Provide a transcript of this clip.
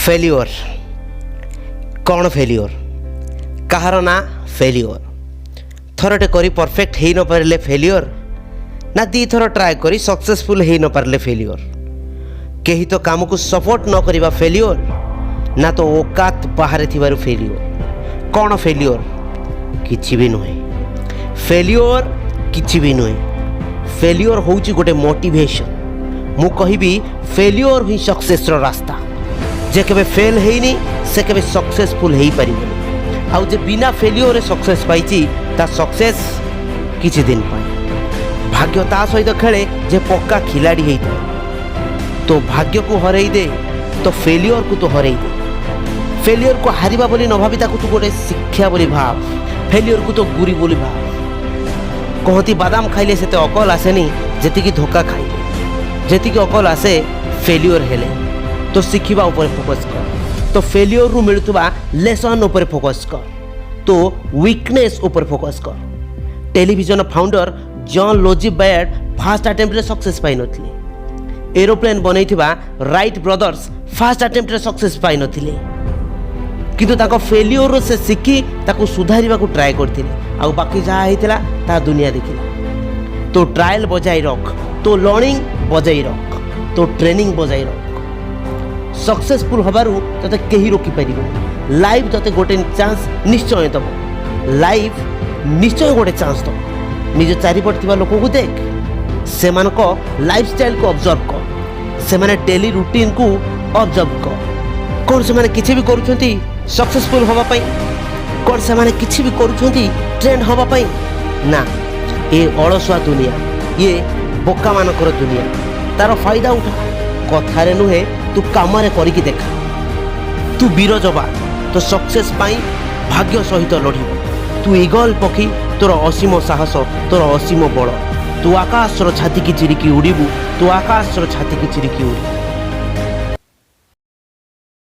failure कौन failure कहार ना failure थरटे करी परफेक्ट हो न पारे फेल्योर ना दी थर ट्राए करी सक्सेसफुल हो न पारे फेल्योर कहीं तो काम को सपोर्ट न करवा फेल्योर ना तो औकात बाहर थी फेल्योर कौन फेल्योर किछि भी नुहे फेल्योर किछि भी नुहे फेल्योर होउची गोटे मोटिवेशन मु कहिबी फेल्योर ही सक्सेस रो रास्ता जे केबे फेल हेइनी से केबे सक्सेसफुल हेइ परिबो आउ जे बिना फेल्योर सक्सेस पाइची ता सक्सेस किछि दिन पाए भाग्य ता सहित खेले जे पक्का खिलाड़ी हेइता तो भाग्य को हरई दे तो फेल्योर को तो हरई दे फेल्योर को हारिबा बोली न भाबी ताकू तू गोटे शिक्षा बोली भाव फेल्योर को तो गुरी बोली भाव कहती बादाम खाइले सेते अकल आसेनी जेतिकी धोखा खाइले जेतिकी अकल आसे फेल्योर हेले तो शिखिबा ऊपर फोकस कर तो फेल्योर रु मिलुवा लेसन ऊपर फोकस कर तो वीकनेस ऊपर फोकस कर television founder John Logie Baird first attempt रे सक्सेस पाई नथिले एरोप्लेन बनैथिबा राइट ब्रदर्स फास्ट अटेम्प्ट रे सक्सेस पाई नथिले किंतु ताको फेल्योर से शिखी ताको सुधारिबा को ट्राई करथिले आ बाकी जहा हेतिला ता दुनिया देखिला तो ट्रायल बजाई रख तो लर्निंग बजाई रख तो ट्रेनिंग बजाई रख सक्सेसफुल हबारू तते केही रोकी परिबो लाइफ तते गोटे चांस निश्चय दबो लाइफ निश्चय गोटे चांस दबो निज चारिपट थिबा लोक को देख सेमान को लाइफस्टाइल को ऑब्जर्व कर सेमाने डेली रूटीन को ऑब्जर्व कर कौन सेमाने किछि भी करूछंती सक्सेसफुल हवा पई कौन सेमाने किछि भी करूछंती ट्रेंड हवा पई ना ए अलसुआ दुनिया ये बोका मानकर दुनिया तार फायदा उठा कथारे नुहे तू कामरे करिकी देखा तू वीर जवान तो सक्सेस पाई भाग्य सहित लड़िबो तू ईगल पक्षी तोर असीम साहस तोर असीम बल तू आकाशर छाती की चिरिकी उड़ीबू तू आकाशर छाती की चिरिकी उड़ी